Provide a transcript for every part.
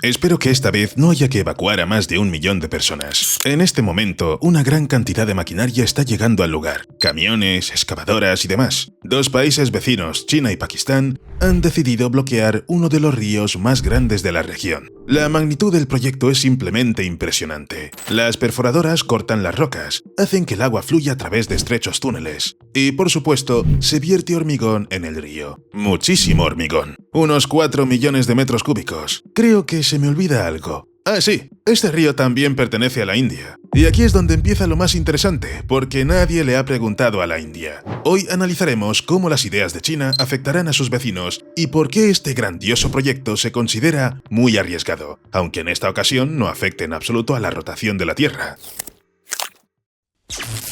Espero que esta vez no haya que evacuar a más de 1 millón de personas. En este momento, una gran cantidad de maquinaria está llegando al lugar. Camiones, excavadoras y demás. Dos países vecinos, China y Pakistán, han decidido bloquear uno de los ríos más grandes de la región. La magnitud del proyecto es simplemente impresionante. Las perforadoras cortan las rocas, hacen que el agua fluya a través de estrechos túneles. Y, por supuesto, se vierte hormigón en el río. Muchísimo hormigón. Unos 4 millones de metros cúbicos. Creo que se me olvida algo. Ah, sí, este río también pertenece a la India. Y aquí es donde empieza lo más interesante, porque nadie le ha preguntado a la India. Hoy analizaremos cómo las ideas de China afectarán a sus vecinos y por qué este grandioso proyecto se considera muy arriesgado, aunque en esta ocasión no afecte en absoluto a la rotación de la Tierra.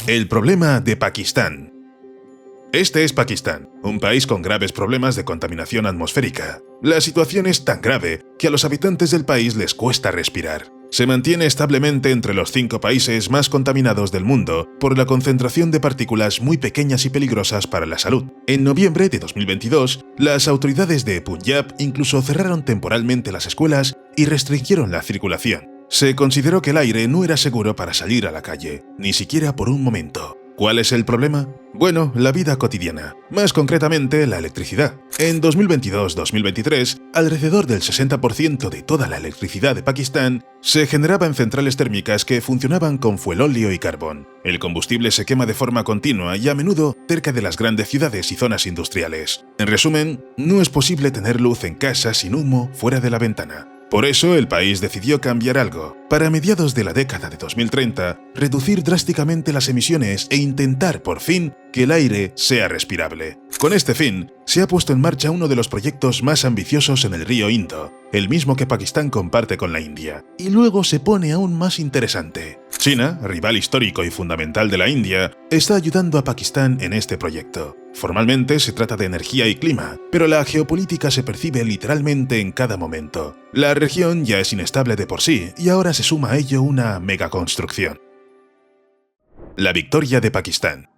El problema de Pakistán. Este es Pakistán, un país con graves problemas de contaminación atmosférica. La situación es tan grave que a los habitantes del país les cuesta respirar. Se mantiene establemente entre los 5 países más contaminados del mundo por la concentración de partículas muy pequeñas y peligrosas para la salud. En noviembre de 2022, las autoridades de Punjab incluso cerraron temporalmente las escuelas y restringieron la circulación. Se consideró que el aire no era seguro para salir a la calle, ni siquiera por un momento. ¿Cuál es el problema? Bueno, la vida cotidiana, más concretamente la electricidad. En 2022-2023, alrededor del 60% de toda la electricidad de Pakistán se generaba en centrales térmicas que funcionaban con fuelóleo y carbón. El combustible se quema de forma continua y a menudo cerca de las grandes ciudades y zonas industriales. En resumen, no es posible tener luz en casa sin humo fuera de la ventana. Por eso el país decidió cambiar algo. Para mediados de la década de 2030, reducir drásticamente las emisiones e intentar, por fin, que el aire sea respirable. Con este fin, se ha puesto en marcha uno de los proyectos más ambiciosos en el río Indo, el mismo que Pakistán comparte con la India. Y luego se pone aún más interesante. China, rival histórico y fundamental de la India, está ayudando a Pakistán en este proyecto. Formalmente se trata de energía y clima, pero la geopolítica se percibe literalmente en cada momento. La región ya es inestable de por sí y ahora se suma a ello una megaconstrucción. La victoria de Pakistán.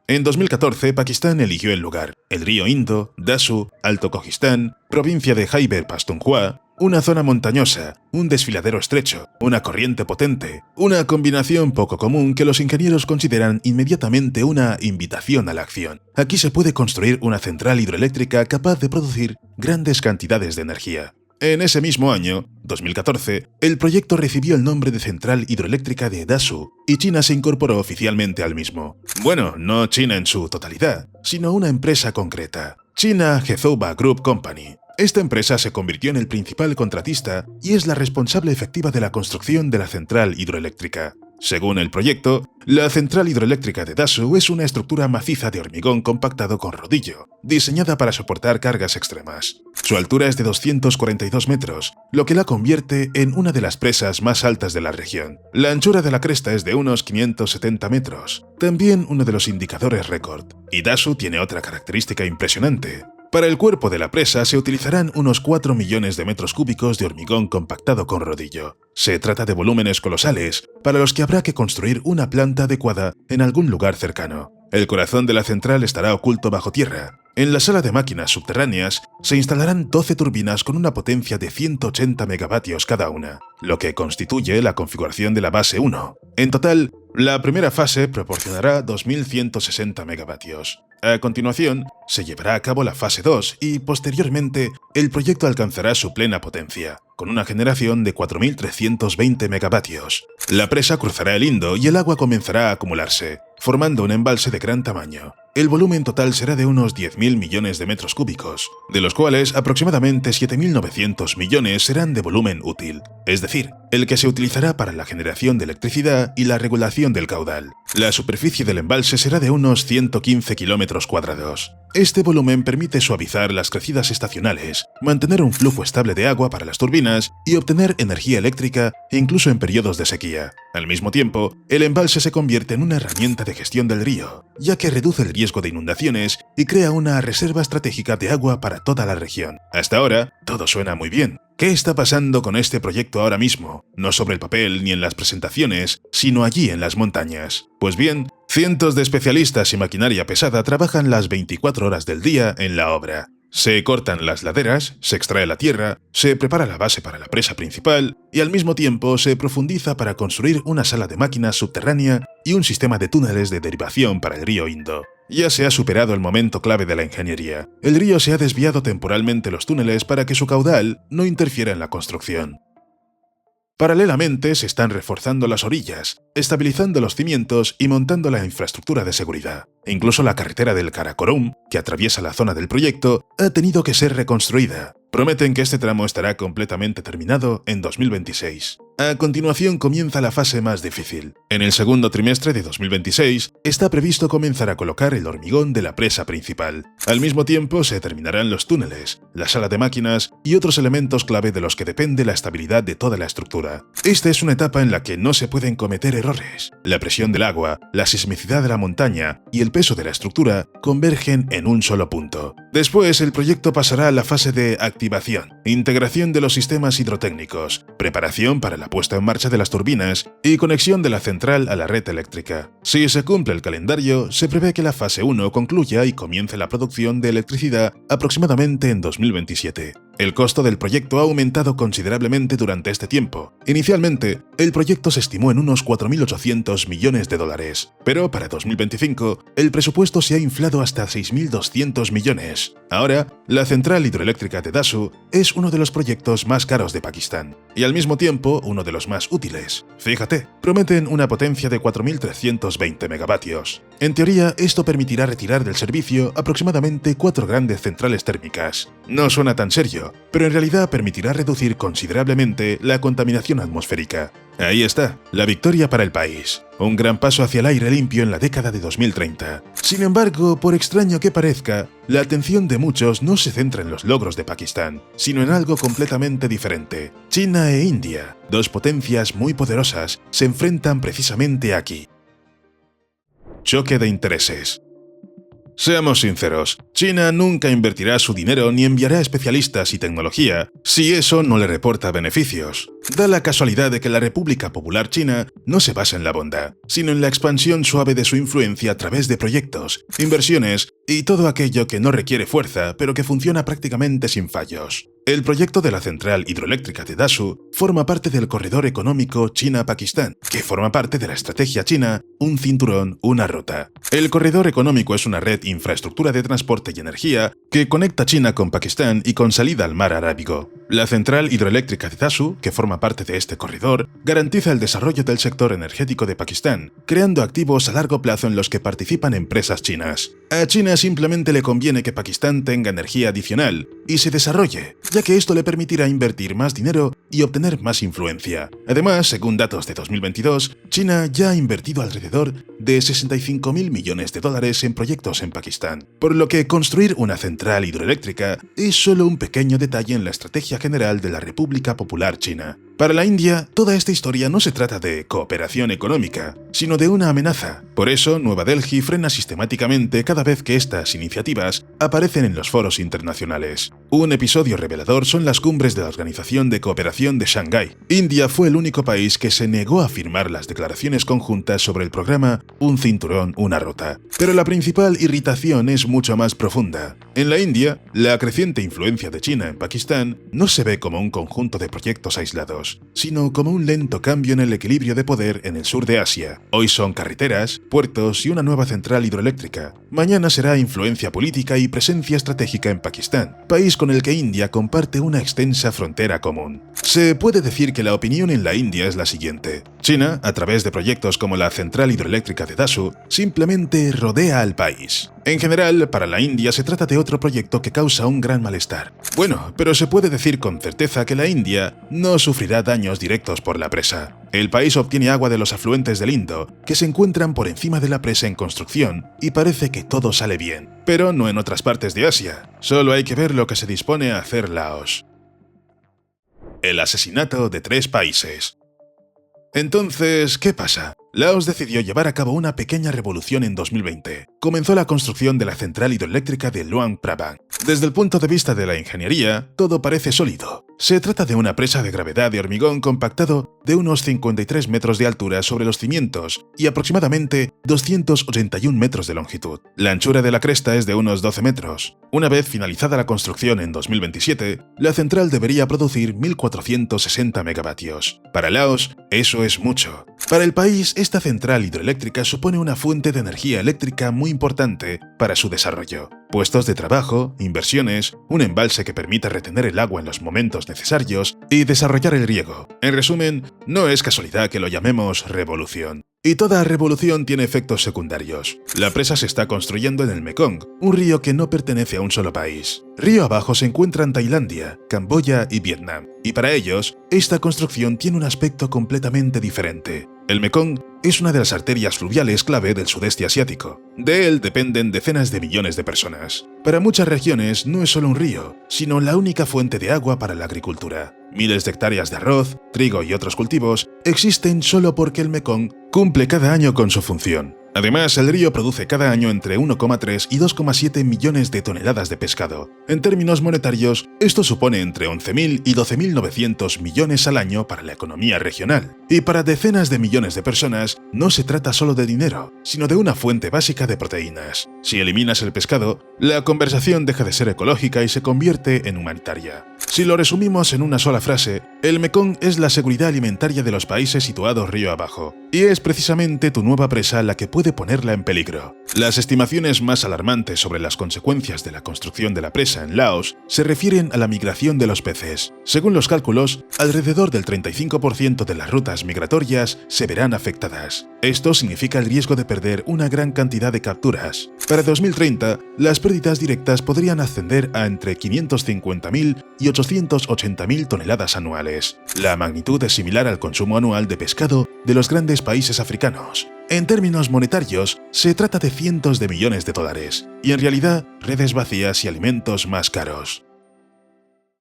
En 2014, Pakistán eligió el lugar, el río Indo, Dasu, Alto Kojistán, provincia de Khyber Pakhtunkhwa, una zona montañosa, un desfiladero estrecho, una corriente potente, una combinación poco común que los ingenieros consideran inmediatamente una invitación a la acción. Aquí se puede construir una central hidroeléctrica capaz de producir grandes cantidades de energía. En ese mismo año, 2014, el proyecto recibió el nombre de Central Hidroeléctrica de Dasu y China se incorporó oficialmente al mismo. Bueno, no China en su totalidad, sino una empresa concreta, China Gezouba Group Company. Esta empresa se convirtió en el principal contratista y es la responsable efectiva de la construcción de la central hidroeléctrica. Según el proyecto, la central hidroeléctrica de Dasu es una estructura maciza de hormigón compactado con rodillo, diseñada para soportar cargas extremas. Su altura es de 242 metros, lo que la convierte en una de las presas más altas de la región. La anchura de la cresta es de unos 570 metros, también uno de los indicadores récord. Y Dasu tiene otra característica impresionante. Para el cuerpo de la presa se utilizarán unos 4 millones de metros cúbicos de hormigón compactado con rodillo. Se trata de volúmenes colosales, para los que habrá que construir una planta adecuada en algún lugar cercano. El corazón de la central estará oculto bajo tierra. En la sala de máquinas subterráneas se instalarán 12 turbinas con una potencia de 180 megavatios cada una, lo que constituye la configuración de la base 1. En total, la primera fase proporcionará 2160 megavatios. A continuación, se llevará a cabo la fase 2 y, posteriormente, el proyecto alcanzará su plena potencia, con una generación de 4320 megavatios. La presa cruzará el Indo y el agua comenzará a acumularse, formando un embalse de gran tamaño. El volumen total será de unos 10.000 millones de metros cúbicos, de los cuales aproximadamente 7.900 millones serán de volumen útil, es decir, el que se utilizará para la generación de electricidad y la regulación del caudal. La superficie del embalse será de unos 115 kilómetros cuadrados. Este volumen permite suavizar las crecidas estacionales, mantener un flujo estable de agua para las turbinas y obtener energía eléctrica incluso en periodos de sequía. Al mismo tiempo, el embalse se convierte en una herramienta de gestión del río, ya que reduce el riesgo de inundaciones y crea una reserva estratégica de agua para toda la región. Hasta ahora, todo suena muy bien. ¿Qué está pasando con este proyecto ahora mismo? No sobre el papel ni en las presentaciones, sino allí en las montañas. Pues bien, cientos de especialistas y maquinaria pesada trabajan las 24 horas del día en la obra. Se cortan las laderas, se extrae la tierra, se prepara la base para la presa principal y al mismo tiempo se profundiza para construir una sala de máquinas subterránea y un sistema de túneles de derivación para el río Indo. Ya se ha superado el momento clave de la ingeniería. El río se ha desviado temporalmente los túneles para que su caudal no interfiera en la construcción. Paralelamente se están reforzando las orillas, estabilizando los cimientos y montando la infraestructura de seguridad. Incluso la carretera del Karakorum, que atraviesa la zona del proyecto, ha tenido que ser reconstruida. Prometen que este tramo estará completamente terminado en 2026. A continuación comienza la fase más difícil. En el segundo trimestre de 2026 está previsto comenzar a colocar el hormigón de la presa principal. Al mismo tiempo se terminarán los túneles, la sala de máquinas y otros elementos clave de los que depende la estabilidad de toda la estructura. Esta es una etapa en la que no se pueden cometer errores. La presión del agua, la sismicidad de la montaña y el peso de la estructura convergen en un solo punto. Después el proyecto pasará a la fase de activación, integración de los sistemas hidrotécnicos, preparación para la puesta en marcha de las turbinas y conexión de la central a la red eléctrica. Si se cumple el calendario, se prevé que la fase 1 concluya y comience la producción de electricidad aproximadamente en 2027. El costo del proyecto ha aumentado considerablemente durante este tiempo. Inicialmente, el proyecto se estimó en unos 4.800 millones de dólares, pero para 2025 el presupuesto se ha inflado hasta 6.200 millones. Ahora, la central hidroeléctrica de Dasu es uno de los proyectos más caros de Pakistán, y al mismo tiempo uno de los más útiles. Fíjate, prometen una potencia de 4.320 megavatios. En teoría, esto permitirá retirar del servicio aproximadamente 4 grandes centrales térmicas. No suena tan serio, pero en realidad permitirá reducir considerablemente la contaminación atmosférica. Ahí está, la victoria para el país. Un gran paso hacia el aire limpio en la década de 2030. Sin embargo, por extraño que parezca, la atención de muchos no se centra en los logros de Pakistán, sino en algo completamente diferente. China e India, dos potencias muy poderosas, se enfrentan precisamente aquí. Choque de intereses. Seamos sinceros, China nunca invertirá su dinero ni enviará especialistas y tecnología si eso no le reporta beneficios. Da la casualidad de que la República Popular China no se basa en la bondad, sino en la expansión suave de su influencia a través de proyectos, inversiones y todo aquello que no requiere fuerza pero que funciona prácticamente sin fallos. El proyecto de la central hidroeléctrica de Dasu forma parte del corredor económico China-Pakistán, que forma parte de la estrategia china Un cinturón, una ruta. El corredor económico es una red infraestructura de transporte y energía que conecta China con Pakistán y con salida al mar Arábigo. La central hidroeléctrica de Dasu, que forma parte de este corredor, garantiza el desarrollo del sector energético de Pakistán, creando activos a largo plazo en los que participan empresas chinas. A China simplemente le conviene que Pakistán tenga energía adicional y se desarrolle, ya que esto le permitirá invertir más dinero y obtener más influencia. Además, según datos de 2022, China ya ha invertido alrededor de 65.000 millones de dólares en proyectos en Pakistán, por lo que construir una central hidroeléctrica es solo un pequeño detalle en la estrategia general de la República Popular China. Para la India, toda esta historia no se trata de cooperación económica, sino de una amenaza. Por eso, Nueva Delhi frena sistemáticamente cada vez que estas iniciativas aparecen en los foros internacionales. Un episodio revelador son las cumbres de la Organización de Cooperación de Shanghái. India fue el único país que se negó a firmar las declaraciones conjuntas sobre el programa Un cinturón, una ruta. Pero la principal irritación es mucho más profunda. En la India, la creciente influencia de China en Pakistán no se ve como un conjunto de proyectos aislados, sino como un lento cambio en el equilibrio de poder en el sur de Asia. Hoy son carreteras, puertos y una nueva central hidroeléctrica. Mañana será influencia política y presencia estratégica en Pakistán, país con el que India comparte una extensa frontera común. Se puede decir que la opinión en la India es la siguiente. China, a través de proyectos como la central hidroeléctrica de Dasu, simplemente rodea al país. En general, para la India se trata de otro proyecto que causa un gran malestar. Bueno, pero se puede decir con certeza que la India no sufrirá daños directos por la presa. El país obtiene agua de los afluentes del Indo, que se encuentran por encima de la presa en construcción, y parece que todo sale bien. Pero no en otras partes de Asia. Solo hay que ver lo que se dispone a hacer Laos. El asesinato de 3 países. Entonces, ¿qué pasa? Laos decidió llevar a cabo una pequeña revolución en 2020. Comenzó la construcción de la central hidroeléctrica de Luang Prabang. Desde el punto de vista de la ingeniería, todo parece sólido. Se trata de una presa de gravedad de hormigón compactado de unos 53 metros de altura sobre los cimientos y aproximadamente 281 metros de longitud. La anchura de la cresta es de unos 12 metros. Una vez finalizada la construcción en 2027, la central debería producir 1.460 megavatios. Para Laos, eso es mucho. Para el país, esta central hidroeléctrica supone una fuente de energía eléctrica muy importante para su desarrollo. Puestos de trabajo, inversiones, un embalse que permita retener el agua en los momentos necesarios y desarrollar el riego. En resumen, no es casualidad que lo llamemos revolución. Y toda revolución tiene efectos secundarios. La presa se está construyendo en el Mekong, un río que no pertenece a un solo país. Río abajo se encuentran Tailandia, Camboya y Vietnam, y para ellos, esta construcción tiene un aspecto completamente diferente. El Mekong es una de las arterias fluviales clave del sudeste asiático. De él dependen decenas de millones de personas. Para muchas regiones no es solo un río, sino la única fuente de agua para la agricultura. Miles de hectáreas de arroz, trigo y otros cultivos existen solo porque el Mekong cumple cada año con su función. Además, el río produce cada año entre 1,3 y 2,7 millones de toneladas de pescado. En términos monetarios, esto supone entre 11.000 y 12.900 millones al año para la economía regional. Y para decenas de millones de personas, no se trata solo de dinero, sino de una fuente básica de proteínas. Si eliminas el pescado, la conversación deja de ser ecológica y se convierte en humanitaria. Si lo resumimos en una sola frase, el Mekong es la seguridad alimentaria de los países situados río abajo, y es precisamente tu nueva presa la que puede ponerla en peligro. Las estimaciones más alarmantes sobre las consecuencias de la construcción de la presa en Laos se refieren a la migración de los peces. Según los cálculos, alrededor del 35% de las rutas migratorias se verán afectadas. Esto significa el riesgo de perder una gran cantidad de capturas. Para 2030, las pérdidas directas podrían ascender a entre 550.000 y 880.000 toneladas anuales. La magnitud es similar al consumo anual de pescado de los grandes países africanos. En términos monetarios, se trata de cientos de millones de dólares, y en realidad, redes vacías y alimentos más caros.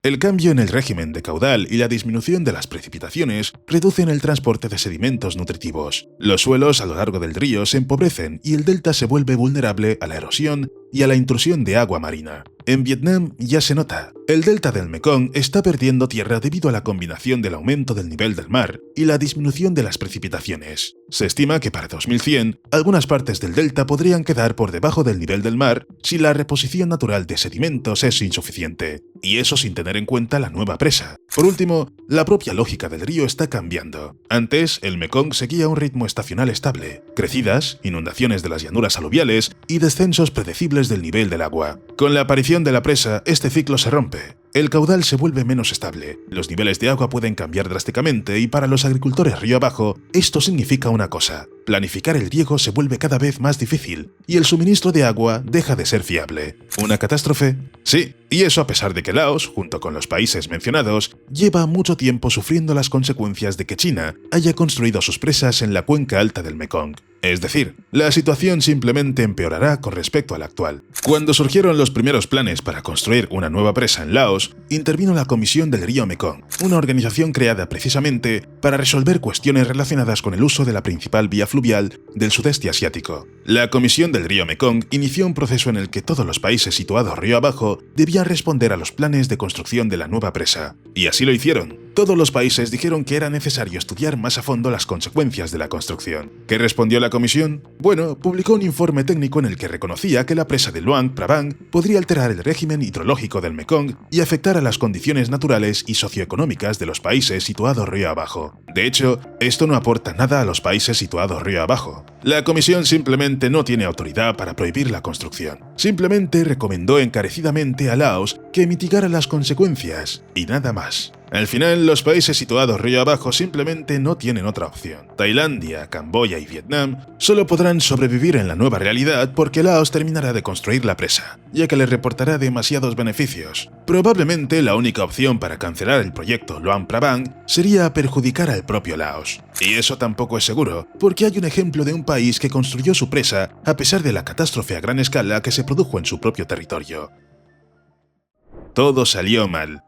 El cambio en el régimen de caudal y la disminución de las precipitaciones reducen el transporte de sedimentos nutritivos. Los suelos a lo largo del río se empobrecen y el delta se vuelve vulnerable a la erosión y a la intrusión de agua marina. En Vietnam ya se nota. El delta del Mekong está perdiendo tierra debido a la combinación del aumento del nivel del mar y la disminución de las precipitaciones. Se estima que para 2100, algunas partes del delta podrían quedar por debajo del nivel del mar si la reposición natural de sedimentos es insuficiente, y eso sin tener en cuenta la nueva presa. Por último, la propia lógica del río está cambiando. Antes, el Mekong seguía un ritmo estacional estable, crecidas, inundaciones de las llanuras aluviales y descensos predecibles del nivel del agua. Con la aparición de la presa, este ciclo se rompe. El caudal se vuelve menos estable, los niveles de agua pueden cambiar drásticamente y para los agricultores río abajo, esto significa una cosa: planificar el riego se vuelve cada vez más difícil y el suministro de agua deja de ser fiable. ¿Una catástrofe? Sí, y eso a pesar de que Laos, junto con los países mencionados, lleva mucho tiempo sufriendo las consecuencias de que China haya construido sus presas en la cuenca alta del Mekong. Es decir, la situación simplemente empeorará con respecto a la actual. Cuando surgieron los primeros planes para construir una nueva presa en Laos, intervino la Comisión del Río Mekong, una organización creada precisamente para resolver cuestiones relacionadas con el uso de la principal vía fluvial del sudeste asiático. La Comisión del Río Mekong inició un proceso en el que todos los países situados río abajo debían responder a los planes de construcción de la nueva presa. Y así lo hicieron. Todos los países dijeron que era necesario estudiar más a fondo las consecuencias de la construcción. ¿Qué respondió la comisión? Bueno, publicó un informe técnico en el que reconocía que la presa de Luang Prabang podría alterar el régimen hidrológico del Mekong y afectar a las condiciones naturales y socioeconómicas de los países situados río abajo. De hecho, esto no aporta nada a los países situados río abajo. La comisión simplemente no tiene autoridad para prohibir la construcción. Simplemente recomendó encarecidamente a Laos que mitigara las consecuencias, y nada más. Al final, los países situados río abajo simplemente no tienen otra opción. Tailandia, Camboya y Vietnam solo podrán sobrevivir en la nueva realidad porque Laos terminará de construir la presa, ya que les reportará demasiados beneficios. Probablemente la única opción para cancelar el proyecto Luang Prabang sería perjudicar al propio Laos. Y eso tampoco es seguro, porque hay un ejemplo de un país que construyó su presa a pesar de la catástrofe a gran escala que se produjo en su propio territorio. Todo salió mal.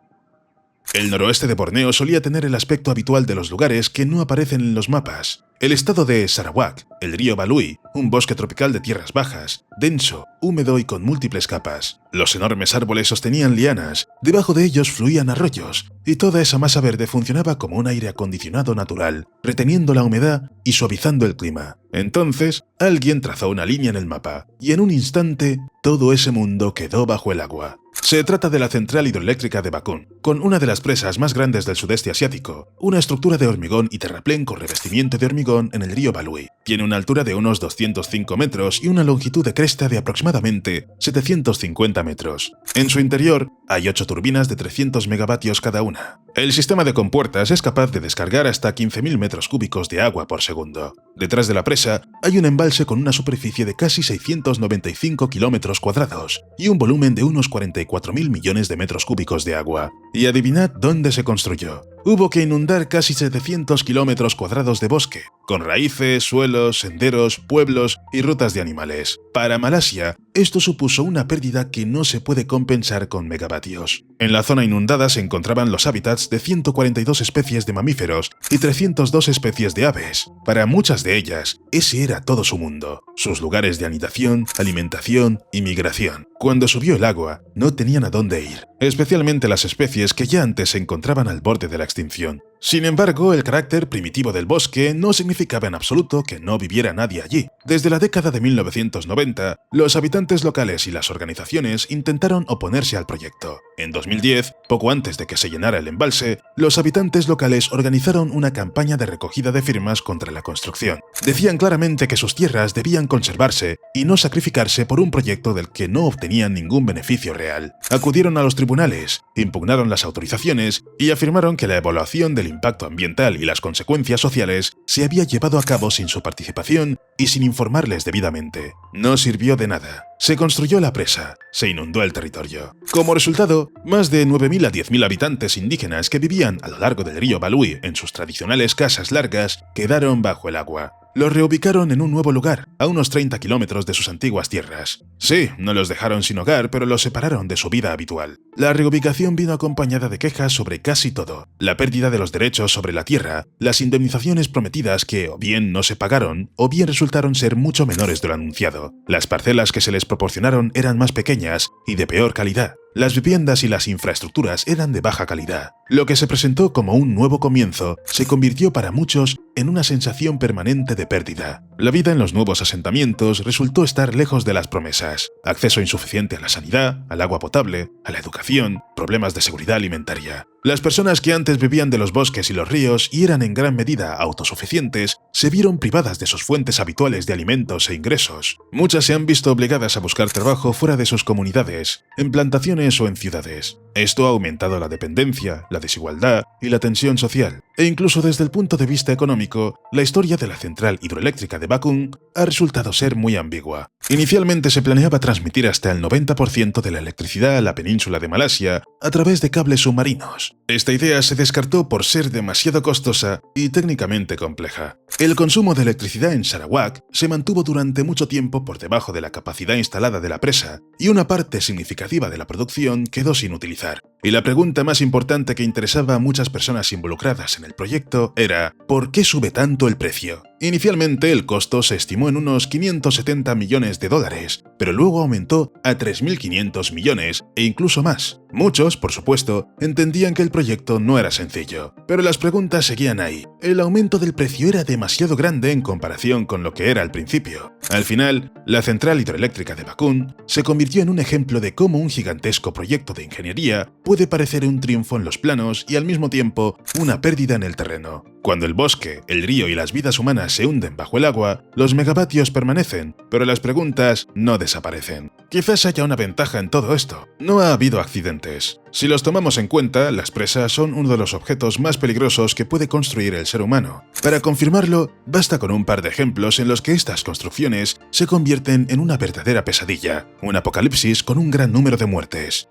El noroeste de Borneo solía tener el aspecto habitual de los lugares que no aparecen en los mapas. El estado de Sarawak, el río Balui, un bosque tropical de tierras bajas, denso, húmedo y con múltiples capas. Los enormes árboles sostenían lianas, debajo de ellos fluían arroyos, y toda esa masa verde funcionaba como un aire acondicionado natural, reteniendo la humedad y suavizando el clima. Entonces, alguien trazó una línea en el mapa, y en un instante, todo ese mundo quedó bajo el agua. Se trata de la central hidroeléctrica de Bakun, con una de las presas más grandes del sudeste asiático, una estructura de hormigón y terraplén con revestimiento de hormigón en el río Balui. Tiene una altura de unos 205 metros y una longitud de cresta de aproximadamente 750 metros. En su interior hay 8 turbinas de 300 megavatios cada una. El sistema de compuertas es capaz de descargar hasta 15.000 metros cúbicos de agua por segundo. Detrás de la presa hay un embalse con una superficie de casi 695 kilómetros cuadrados y un volumen de unos 44.000 millones de metros cúbicos de agua. Y adivinad dónde se construyó. Hubo que inundar casi 700 kilómetros cuadrados de bosque, con raíces, suelos, senderos, pueblos y rutas de animales. Para Malasia, esto supuso una pérdida que no se puede compensar con megavatios. En la zona inundada se encontraban los hábitats de 142 especies de mamíferos y 302 especies de aves. Para muchas de ellas, ese era todo su mundo, sus lugares de anidación, alimentación y migración. Cuando subió el agua, no tenían a dónde ir, especialmente las especies que ya antes se encontraban al borde de la extinción. Sin embargo, el carácter primitivo del bosque no significaba en absoluto que no viviera nadie allí. Desde la década de 1990, los habitantes locales y las organizaciones intentaron oponerse al proyecto. En 2010, poco antes de que se llenara el embalse, los habitantes locales organizaron una campaña de recogida de firmas contra la construcción. Decían claramente que sus tierras debían conservarse y no sacrificarse por un proyecto del que no obtenían ningún beneficio real. Acudieron a los tribunales, impugnaron las autorizaciones y afirmaron que la evaluación del impacto ambiental y las consecuencias sociales se había llevado a cabo sin su participación y sin informarles debidamente. No sirvió de nada. Se construyó la presa, se inundó el territorio. Como resultado, más de 9.000 a 10.000 habitantes indígenas que vivían a lo largo del río Balui en sus tradicionales casas largas quedaron bajo el agua. Los reubicaron en un nuevo lugar, a unos 30 kilómetros de sus antiguas tierras. Sí, no los dejaron sin hogar, pero los separaron de su vida habitual. La reubicación vino acompañada de quejas sobre casi todo: la pérdida de los derechos sobre la tierra, las indemnizaciones prometidas que o bien no se pagaron, o bien resultaron ser mucho menores de lo anunciado. Las parcelas que se les proporcionaron eran más pequeñas y de peor calidad. Las viviendas y las infraestructuras eran de baja calidad. Lo que se presentó como un nuevo comienzo se convirtió para muchos en una sensación permanente de pérdida. La vida en los nuevos asentamientos resultó estar lejos de las promesas: acceso insuficiente a la sanidad, al agua potable, a la educación, problemas de seguridad alimentaria. Las personas que antes vivían de los bosques y los ríos y eran en gran medida autosuficientes, se vieron privadas de sus fuentes habituales de alimentos e ingresos. Muchas se han visto obligadas a buscar trabajo fuera de sus comunidades, en plantaciones o en ciudades. Esto ha aumentado la dependencia, la desigualdad y la tensión social. E incluso desde el punto de vista económico, la historia de la central hidroeléctrica de Bakun ha resultado ser muy ambigua. Inicialmente se planeaba transmitir hasta el 90% de la electricidad a la península de Malasia a través de cables submarinos. Esta idea se descartó por ser demasiado costosa y técnicamente compleja. El consumo de electricidad en Sarawak se mantuvo durante mucho tiempo por debajo de la capacidad instalada de la presa, y una parte significativa de la producción quedó sin utilizar. Y la pregunta más importante que interesaba a muchas personas involucradas en el proyecto era: ¿por qué sube tanto el precio? Inicialmente el costo se estimó en unos 570 millones de dólares, pero luego aumentó a 3.500 millones e incluso más. Muchos, por supuesto, entendían que el proyecto no era sencillo, pero las preguntas seguían ahí. El aumento del precio era demasiado grande en comparación con lo que era al principio. Al final, la central hidroeléctrica de Bakun se convirtió en un ejemplo de cómo un gigantesco proyecto de ingeniería puede parecer un triunfo en los planos y al mismo tiempo una pérdida en el terreno. Cuando el bosque, el río y las vidas humanas se hunden bajo el agua, los megavatios permanecen, pero las preguntas no desaparecen. Quizás haya una ventaja en todo esto: no ha habido accidentes. Si los tomamos en cuenta, las presas son uno de los objetos más peligrosos que puede construir el ser humano. Para confirmarlo, basta con un par de ejemplos en los que estas construcciones se convierten en una verdadera pesadilla, un apocalipsis con un gran número de muertes.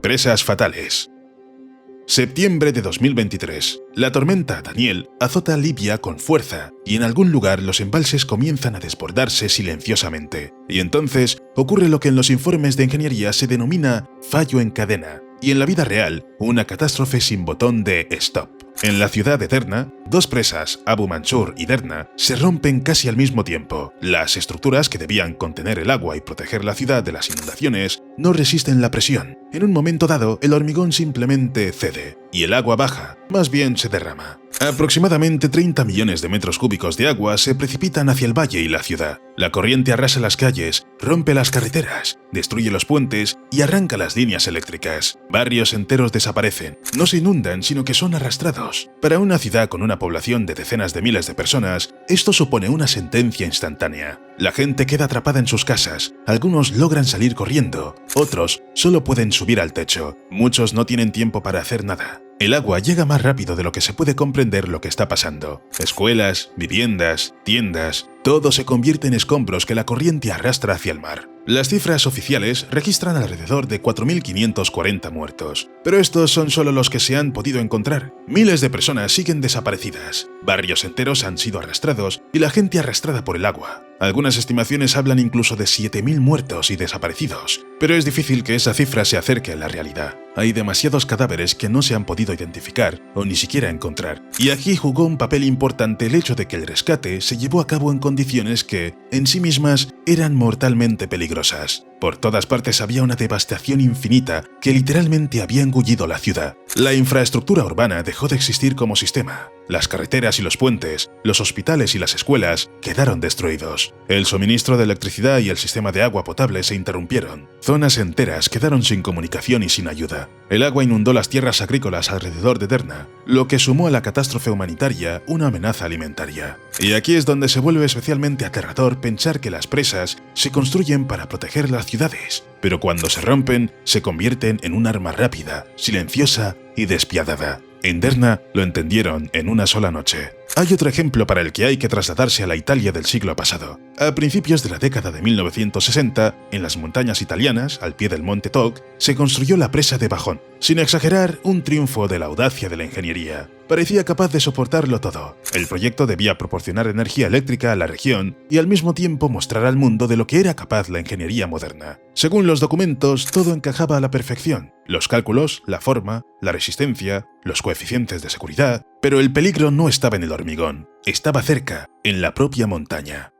Presas fatales. Septiembre de 2023. La tormenta Daniel azota Libia con fuerza y en algún lugar los embalses comienzan a desbordarse silenciosamente. Y entonces ocurre lo que en los informes de ingeniería se denomina fallo en cadena. y en la vida real, una catástrofe sin botón de stop. En la ciudad de Derna, dos presas, Abu Mansur y Derna, se rompen casi al mismo tiempo. Las estructuras que debían contener el agua y proteger la ciudad de las inundaciones no resisten la presión. En un momento dado, el hormigón simplemente cede, y el agua baja, más bien se derrama. Aproximadamente 30 millones de metros cúbicos de agua se precipitan hacia el valle y la ciudad. La corriente arrasa las calles, rompe las carreteras, destruye los puentes y arranca las líneas eléctricas. Barrios enteros desaparecen. No se inundan, sino que son arrastrados. Para una ciudad con una población de decenas de miles de personas, esto supone una sentencia instantánea. La gente queda atrapada en sus casas, algunos logran salir corriendo, otros solo pueden subir al techo, muchos no tienen tiempo para hacer nada. El agua llega más rápido de lo que se puede comprender lo que está pasando. Escuelas, viviendas, tiendas, todo se convierte en escombros que la corriente arrastra hacia el mar. Las cifras oficiales registran alrededor de 4.540 muertos, pero estos son solo los que se han podido encontrar. Miles de personas siguen desaparecidas, barrios enteros han sido arrastrados y la gente arrastrada por el agua. Algunas estimaciones hablan incluso de 7.000 muertos y desaparecidos, pero es difícil que esa cifra se acerque a la realidad. Hay demasiados cadáveres que no se han podido identificar o ni siquiera encontrar. Y aquí jugó un papel importante el hecho de que el rescate se llevó a cabo en condiciones que, en sí mismas, eran mortalmente peligrosas. Por todas partes había una devastación infinita que literalmente había engullido la ciudad. La infraestructura urbana dejó de existir como sistema. Las carreteras y los puentes, los hospitales y las escuelas quedaron destruidos. El suministro de electricidad y el sistema de agua potable se interrumpieron. Zonas enteras quedaron sin comunicación y sin ayuda. El agua inundó las tierras agrícolas alrededor de Derna, lo que sumó a la catástrofe humanitaria una amenaza alimentaria. Y aquí es donde se vuelve especialmente aterrador pensar que las presas se construyen para proteger las ciudades, pero cuando se rompen, se convierten en un arma rápida, silenciosa y despiadada. En Derna lo entendieron en una sola noche. Hay otro ejemplo para el que hay que trasladarse a la Italia del siglo pasado. A principios de la década de 1960, en las montañas italianas, al pie del monte Toc, se construyó la presa de Bajón. Sin exagerar, un triunfo de la audacia de la ingeniería. Parecía capaz de soportarlo todo. El proyecto debía proporcionar energía eléctrica a la región y al mismo tiempo mostrar al mundo de lo que era capaz la ingeniería moderna. Según los documentos, todo encajaba a la perfección. Los cálculos, la forma, la resistencia, los coeficientes de seguridad, pero el peligro no estaba en el hormigón, estaba cerca, en la propia montaña.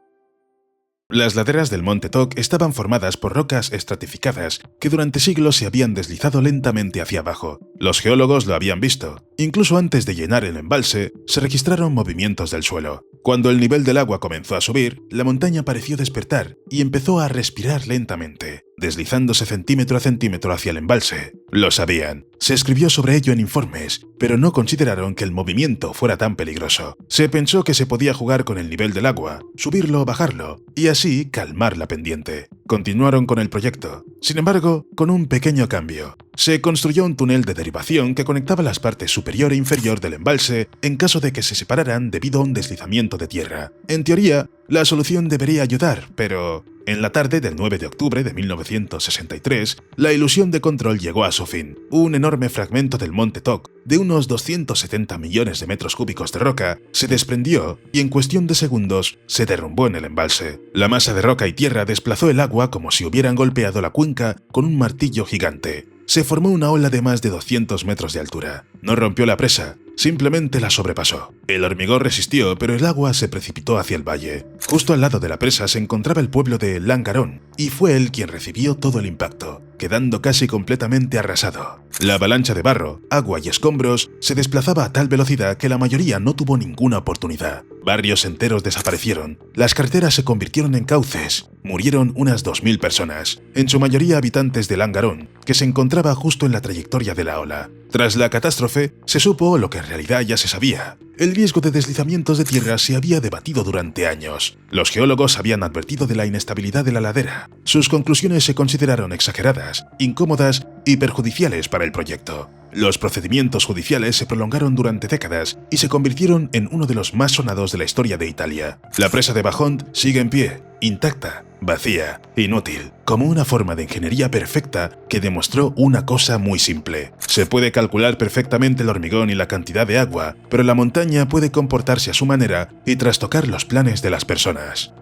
Las laderas del monte Toc estaban formadas por rocas estratificadas que durante siglos se habían deslizado lentamente hacia abajo. Los geólogos lo habían visto. Incluso antes de llenar el embalse, se registraron movimientos del suelo. Cuando el nivel del agua comenzó a subir, la montaña pareció despertar y empezó a respirar lentamente, deslizándose centímetro a centímetro hacia el embalse. Lo sabían. Se escribió sobre ello en informes, pero no consideraron que el movimiento fuera tan peligroso. Se pensó que se podía jugar con el nivel del agua, subirlo o bajarlo, y así calmar la pendiente. Continuaron con el proyecto. Sin embargo, con un pequeño cambio. Se construyó un túnel de derivación que conectaba las partes superior e inferior del embalse en caso de que se separaran debido a un deslizamiento de tierra. En teoría, la solución debería ayudar, pero en la tarde del 9 de octubre de 1963, la ilusión de control llegó a su fin. Un enorme fragmento del monte Toc, de unos 270 millones de metros cúbicos de roca, se desprendió y en cuestión de segundos se derrumbó en el embalse. La masa de roca y tierra desplazó el agua como si hubieran golpeado la cuenca con un martillo gigante. Se formó una ola de más de 200 metros de altura. No rompió la presa, simplemente la sobrepasó. El hormigón resistió, pero el agua se precipitó hacia el valle. Justo al lado de la presa se encontraba el pueblo de Langarón, y fue él quien recibió todo el impacto, quedando casi completamente arrasado. La avalancha de barro, agua y escombros se desplazaba a tal velocidad que la mayoría no tuvo ninguna oportunidad. Barrios enteros desaparecieron, las carreteras se convirtieron en cauces, murieron unas 2.000 personas, en su mayoría habitantes de Langarón, que se encontraba justo en la trayectoria de la ola. Tras la catástrofe, se supo lo que en realidad ya se sabía. El riesgo de deslizamientos de tierra se había debatido durante años. Los geólogos habían advertido de la inestabilidad de la ladera. Sus conclusiones se consideraron exageradas, incómodas y perjudiciales para el proyecto. Los procedimientos judiciales se prolongaron durante décadas y se convirtieron en uno de los más sonados de la historia de Italia. La presa de Bajón sigue en pie, intacta, vacía, inútil, como una forma de ingeniería perfecta que demostró una cosa muy simple. Se puede calcular perfectamente el hormigón y la cantidad de agua, pero la montaña puede comportarse a su manera y trastocar los planes de las personas.